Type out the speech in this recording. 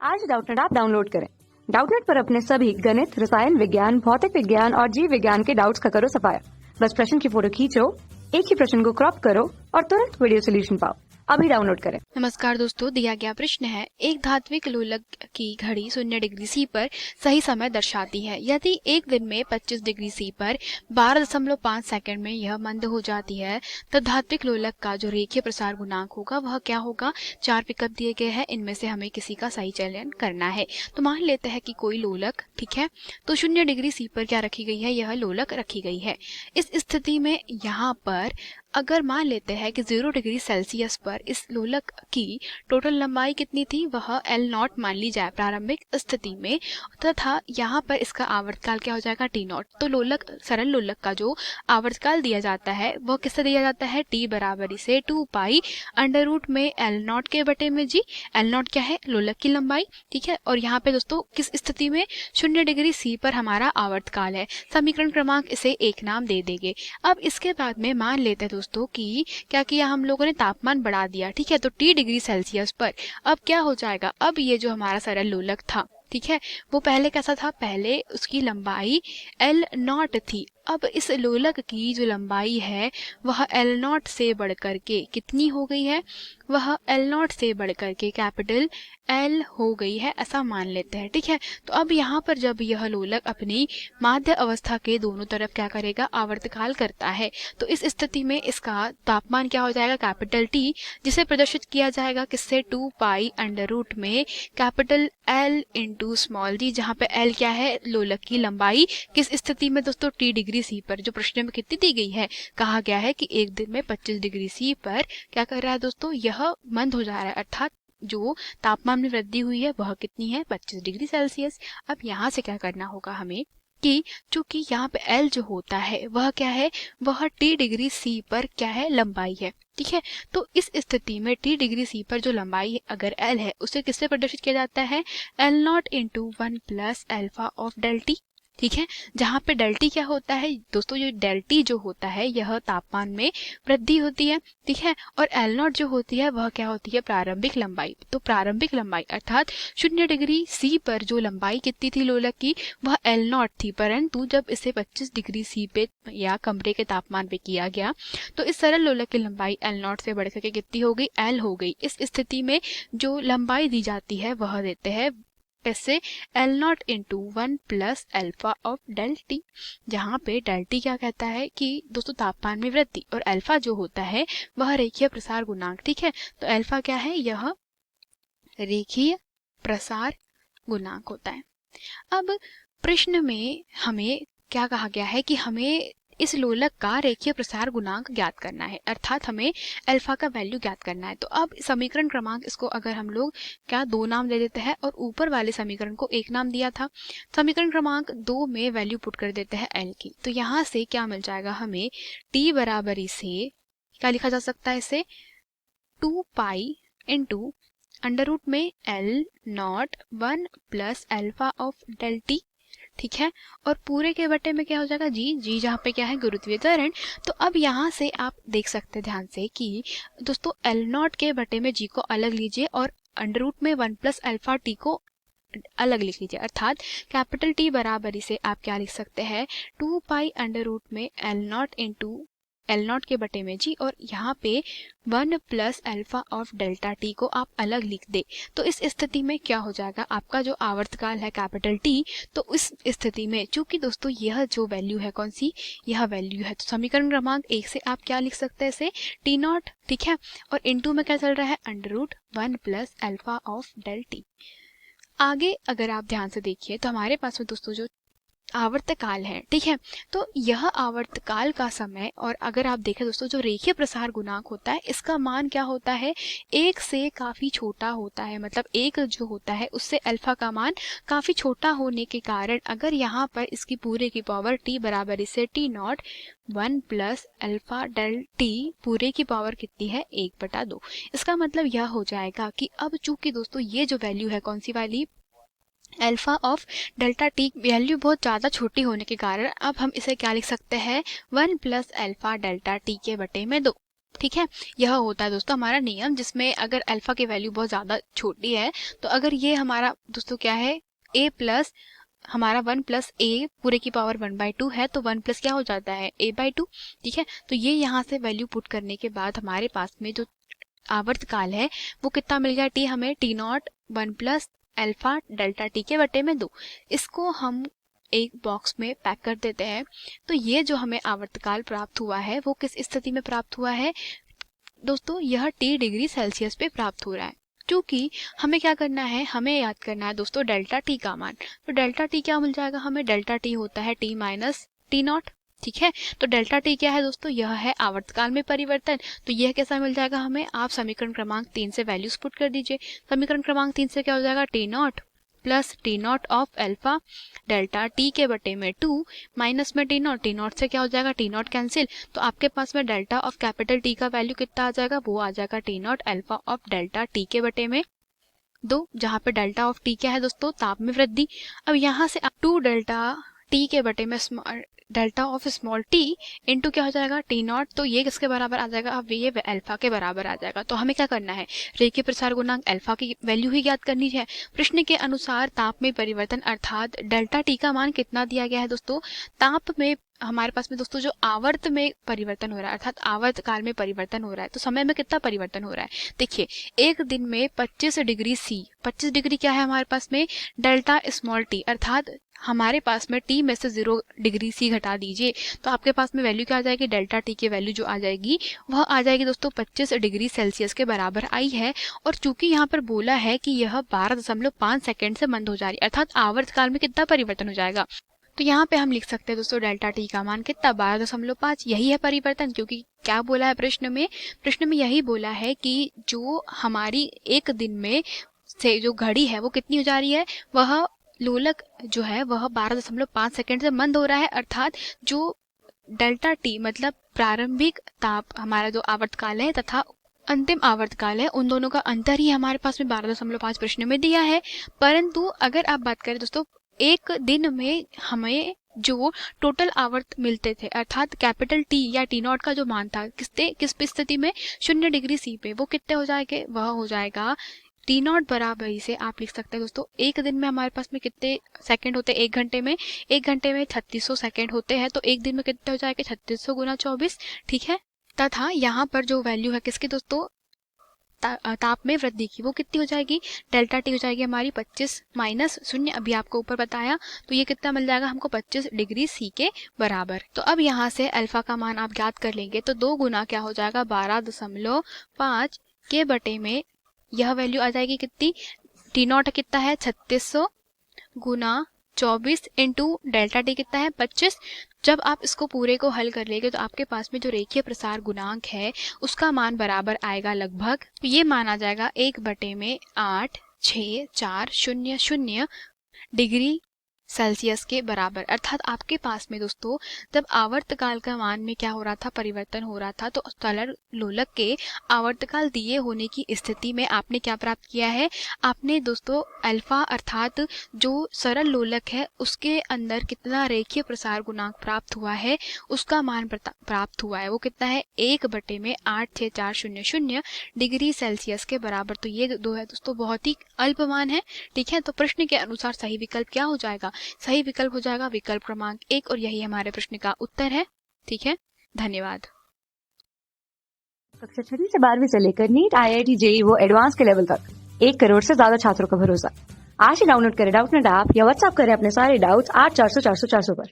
आज Doubtnut app download करें। Doubtnut पर अपने सभी गणित, रसायन विज्ञान, भौतिक विज्ञान और जीव विज्ञान के डाउट्स का करो सफाया। बस प्रश्न की फोटो खींचो, एक ही प्रश्न को क्रॉप करो और तुरंत वीडियो सोल्यूशन पाओ। अभी डाउनलोड करें। नमस्कार दोस्तों, दिया गया प्रश्न है, एक धात्विक लोलक की घड़ी 0 डिग्री सी पर सही समय दर्शाती है। यदि एक दिन में 25 डिग्री सी पर 12.5 सेकंड में यह मंद हो जाती है, तब धात्विक लोलक का जो रेखीय प्रसार गुणांक होगा वह क्या होगा। 4 विकल्प दिए गए हैं, इनमें से हमें किसी का सही चयन करना है। तो मान लेते हैं कि कोई लोलक, ठीक है, तो 0 डिग्री सी पर क्या रखी गई है, यह लोलक रखी गई है। इस स्थिति में यहाँ पर अगर मान लेते हैं कि 0 डिग्री सेल्सियस पर इस लोलक की टोटल लंबाई कितनी थी, वह L0 मान ली जाए प्रारंभिक स्थिति में, तथा यहाँ पर इसका आवर्तकाल क्या हो जाएगा, T0। तो लोलक, सरल लोलक का जो आवर्तकाल दिया जाता है वह किससे दिया जाता है, T बराबरी से 2 पाई अंडर रूट में L0 के बटे में जी। L0 क्या है, लोलक की लंबाई, ठीक है। और यहाँ पे दोस्तों किस स्थिति में, 0 डिग्री सी पर हमारा आवर्तकाल है। समीकरण क्रमांक इसे 1 नाम दे देंगे। अब इसके बाद में मान लेते हैं दोस्तों कि क्या किया हम लोगों ने, तापमान बढ़ा दिया, ठीक है। तो T डिग्री सेल्सियस पर अब क्या हो जाएगा, अब ये जो हमारा सरल लोलक था, ठीक है, वो पहले कैसा था, पहले उसकी लंबाई L0 थी। अब इस लोलक की जो लंबाई है वह L0 से बढ़कर के कितनी हो गई है, वह L0 से बढ़कर के कैपिटल L हो गई है, ऐसा मान लेते हैं, ठीक है। तो अब यहाँ पर जब यह लोलक अपनी माध्य अवस्था के दोनों तरफ क्या करेगा, आवर्तकाल करता है, तो इस स्थिति में इसका तापमान क्या हो जाएगा, कैपिटल T, जिसे प्रदर्शित किया जाएगा किससे, 2 पाई अंडर रूट में capital L into small d, जहाँ पे L क्या है, लोलक की लंबाई। किस स्थिति में दोस्तों, T डिग्री सी पर, जो प्रश्न में कितनी दी गई है, कहा गया है कि एक दिन में 25 डिग्री सी पर क्या कर रहा है दोस्तों, यह मंद हो जा रहा है, अर्थात जो तापमान में वृद्धि हुई है वह कितनी है, 25 डिग्री सेल्सियस। अब यहाँ से क्या करना होगा हमें कि चूंकि यहाँ पे L जो होता है वह क्या है, वह T डिग्री सी पर क्या है, लंबाई है, ठीक है। तो इस स्थिति में T डिग्री सी पर जो लंबाई अगर L है उसे किससे प्रदर्शित किया जाता है, L0 into 1 plus alpha of del T, ठीक है। जहाँ पे डेल टी क्या होता है दोस्तों, ये डेल टी जो होता है यह तापमान में वृद्धि होती है, ठीक है। और L0 जो होती है वह क्या होती है, प्रारंभिक लंबाई। तो प्रारंभिक लंबाई अर्थात 0 डिग्री सी पर जो लंबाई कितनी थी लोलक की, वह L0 थी, परंतु जब इसे 25 डिग्री सी पे या कमरे के तापमान पे किया गया तो इस सरल लोलक की लंबाई L0 से बढ़कर के कितनी हो गई, L हो गई। इस स्थिति में जो लंबाई दी जाती है वह देते हैं कैसे, L0 into 1 plus alpha of del T, जहाँ पे डेल टी क्या कहता है कि दोस्तों तापमान में वृद्धि, और अल्फा जो होता है वह रेखीय प्रसार गुणांक, ठीक है। तो अल्फा क्या है, यह रेखीय प्रसार गुणांक होता है। अब प्रश्न में हमें क्या कहा गया है कि हमें इस लोलक का रेखीय प्रसार गुणांक ज्ञात करना है, अर्थात हमें अल्फा का वैल्यू ज्ञात करना है। तो अब समीकरण क्रमांक इसको अगर हम लोग क्या 2 नाम दे देते हैं और ऊपर वाले समीकरण को 1 नाम दिया था, समीकरण क्रमांक 2 में वैल्यू पुट कर देते हैं L की। तो यहाँ से क्या मिल जाएगा हमें, T बराबरी से क्या लिखा जा सकता है, इसे 2 पाई इंटू अंडर रूट में L0 1 plus alpha of del T, ठीक है। और पूरे के बटे में क्या हो जाएगा, जी जहाँ पे क्या है, गुरुत्वीय त्वरण। तो अब यहाँ से आप देख सकते हैं ध्यान से कि दोस्तों L0 के बटे में जी को अलग लीजिए और अंडर रूट में 1 प्लस अल्फा टी को अलग लिख लीजिए, अर्थात कैपिटल T बराबरी से आप क्या लिख सकते हैं, 2 पाई अंडर रूट में L0 इंटू L0 के बटे में जी, और यहाँ पे 1 plus alpha of delta T को आप अलग लिख दे। तो इस स्थिति में क्या हो जाएगा, आपका जो आवर्तकाल है कैपिटल टी, तो इस स्थिति में चूंकि दोस्तों यह जो वैल्यू है, कौन सी, यह वैल्यू है, तो समीकरण क्रमांक 1 से आप क्या लिख सकते हैं, इसे T0, ठीक है। और इनटू में क्या चल रहा है, under root 1 plus alpha of del T. आगे अगर आप ध्यान से देखिए तो हमारे पास में दोस्तों जो आवर्तकाल है, ठीक है, तो यह आवर्तकाल का समय, और अगर आप देखें दोस्तों जो रेखीय प्रसार गुणांक होता है इसका मान क्या होता है, 1 से काफी छोटा होता है। मतलब 1 जो होता है उससे अल्फा का मान काफी छोटा होने के कारण अगर यहाँ पर इसकी पूरे की पावर T बराबर इसे T0 1 plus alpha del T पूरे की पावर कितनी है, 1/2। इसका मतलब यह हो जाएगा कि अब चूंकि दोस्तों ये जो वैल्यू है, कौन सी वाली, alpha of delta T, value बहुत ज़्यादा छोटी होने के कारण अब हम इसे क्या लिख सकते हैं, 1 प्लस अल्फा डेल्टा टी के बटे में 2। ठीक है, यह होता है दोस्तों हमारा नियम, जिसमें अगर अल्फा की वैल्यू बहुत ज़्यादा छोटी है तो अगर ये हमारा दोस्तों क्या है a प्लस हमारा 1 प्लस ए पूरे की पावर 1/2 है, तो 1 प्लस क्या हो जाता है a/2। ठीक है, तो ये यहाँ से वैल्यू पुट करने के बाद हमारे पास में जो आवर्तकाल है वो कितना मिल गया, टी हमें t0 1 plus alpha delta T के बटे में 2। इसको हम एक बॉक्स में पैक कर देते हैं। तो ये जो हमें आवर्तकाल प्राप्त हुआ है वो किस स्थिति में प्राप्त हुआ है दोस्तों, यह t डिग्री सेल्सियस पे प्राप्त हो रहा है। क्योंकि हमें क्या करना है, हमें याद करना है दोस्तों डेल्टा टी का मान। तो डेल्टा टी क्या मिल जाएगा हमें, डेल्टा टी होता है t माइनस t0। ठीक है, तो डेल्टा टी क्या है दोस्तों, यह है आवर्तकाल में परिवर्तन। तो यह कैसा मिल जाएगा हमें, आप समीकरण क्रमांक 3 से वैल्यूज पुट कर दीजिए। समीकरण क्रमांक 3 से क्या हो जाएगा, t0 plus t0 of alpha delta T के बटे में 2 माइनस में t0 से क्या हो जाएगा, t0 कैंसिल। तो आपके पास में डेल्टा ऑफ कैपिटल टी का वैल्यू कितना आ जाएगा, वो आ जाएगा t0 alpha of delta T के बटे में 2, जहाँ पे डेल्टा ऑफ टी क्या है दोस्तों, ताप में वृद्धि। अब यहाँ से 2 डेल्टा टी के बटे में delta of small T into क्या हो जाएगा t0। तो ये किसके बराबर आ जाएगा, अब ये अल्फा के बराबर आ जाएगा। तो हमें क्या करना है, रेखीय प्रसार गुणांक अल्फा की वैल्यू ही ज्ञात करनी है। प्रश्न के अनुसार ताप में परिवर्तन अर्थात डेल्टा टी का मान कितना दिया गया है दोस्तों, ताप में हमारे पास में दोस्तों जो आवर्त में परिवर्तन हो रहा है अर्थात आवर्त काल में परिवर्तन हो रहा है, तो समय में कितना परिवर्तन हो रहा है। देखिए एक दिन में 25 डिग्री सी, 25 डिग्री क्या है हमारे पास में, डेल्टा स्मॉल टी, अर्थात हमारे पास में टी में से 0 डिग्री सी घटा दीजिए तो आपके पास में वैल्यू क्या आ जाएगी, डेल्टा टी की वैल्यू जो आ जाएगी वह आ जाएगी दोस्तों 25 डिग्री सेल्सियस के बराबर आई है। और चूंकि यहाँ पर बोला है कि यह 12.5 सेकेंड से मंद हो जा रही है, अर्थात आवर्त काल में कितना परिवर्तन हो जाएगा, तो यहाँ पे हम लिख सकते हैं दोस्तों डेल्टा टी का मान कितना, 12.5। यही है परिवर्तन, क्योंकि क्या बोला है प्रश्न में यही बोला है कि जो हमारी एक दिन में से जो घड़ी है वो कितनी हो जा रही है, वह लोलक जो है वह 12.5 सेकेंड से मंद हो रहा है। अर्थात जो डेल्टा टी मतलब प्रारंभिक ताप हमारा जो आवर्तकाल है तथा अंतिम आवर्तकाल है, उन दोनों का अंतर ही हमारे पास में 12.5 प्रश्न में दिया है। परंतु अगर आप बात करें दोस्तों एक दिन में हमें जो टोटल आवर्त मिलते थे अर्थात कैपिटल टी या t0 का जो मान था किस स्थिति में, 0 डिग्री सी पे, वो कितने हो जाएंगे, वह हो जाएगा t0 बराबर से आप लिख सकते हैं दोस्तों एक दिन में हमारे पास में कितने सेकंड होते हैं, एक घंटे में 3600 सेकंड होते हैं। तो एक दिन में कितने हो जाएंगे, 3600 गुना 24। ठीक है, तथा यहाँ पर जो वैल्यू है किसकी दोस्तों, ताप में वृद्धि की, वो कितनी हो जाएगी, डेल्टा टी हो जाएगी हमारी 25 माइनस 0, अभी आपको ऊपर बताया। तो ये कितना मिल जाएगा हमको, 25 डिग्री सी के बराबर। तो अब यहाँ से अल्फा का मान आप ज्ञात कर लेंगे तो 2 गुना क्या हो जाएगा, 12.5 के बटे में यह वैल्यू आ जाएगी कितनी, t0 कितना है 3600 गुना 24 इंटू डेल्टा टी कितना है 25। जब आप इसको पूरे को हल कर लेंगे तो आपके पास में जो रेखीय प्रसार गुणांक है उसका मान बराबर आएगा लगभग, तो ये मान आ जाएगा 1/86400 डिग्री सेल्सियस के बराबर। अर्थात आपके पास में दोस्तों जब आवर्तकाल का मान में क्या हो रहा था, परिवर्तन हो रहा था, तो सरल लोलक के आवर्तकाल दिए होने की स्थिति में आपने क्या प्राप्त किया है, आपने दोस्तों अल्फा अर्थात जो सरल लोलक है उसके अंदर कितना रेखीय प्रसार गुणांक प्राप्त हुआ है उसका मान प्राप्त हुआ है, वो कितना है 1/86400 डिग्री सेल्सियस के बराबर। तो ये दो है दोस्तों बहुत ही अल्प मान है। ठीक है, तो प्रश्न के अनुसार सही विकल्प क्या हो जाएगा, सही विकल्प हो जाएगा विकल्प क्रमांक 1 और यही हमारे प्रश्न का उत्तर है। ठीक है, धन्यवाद। कक्षा 6 से 12वीं से लेकर नीट, IIT, JEE वो एडवांस के लेवल तक 1 करोड़ से ज्यादा छात्रों का भरोसा। आज ही डाउनलोड करें डाउटनेट ऐप या व्हाट्सएप करें अपने सारे डाउट्स 8400 400 400 पर।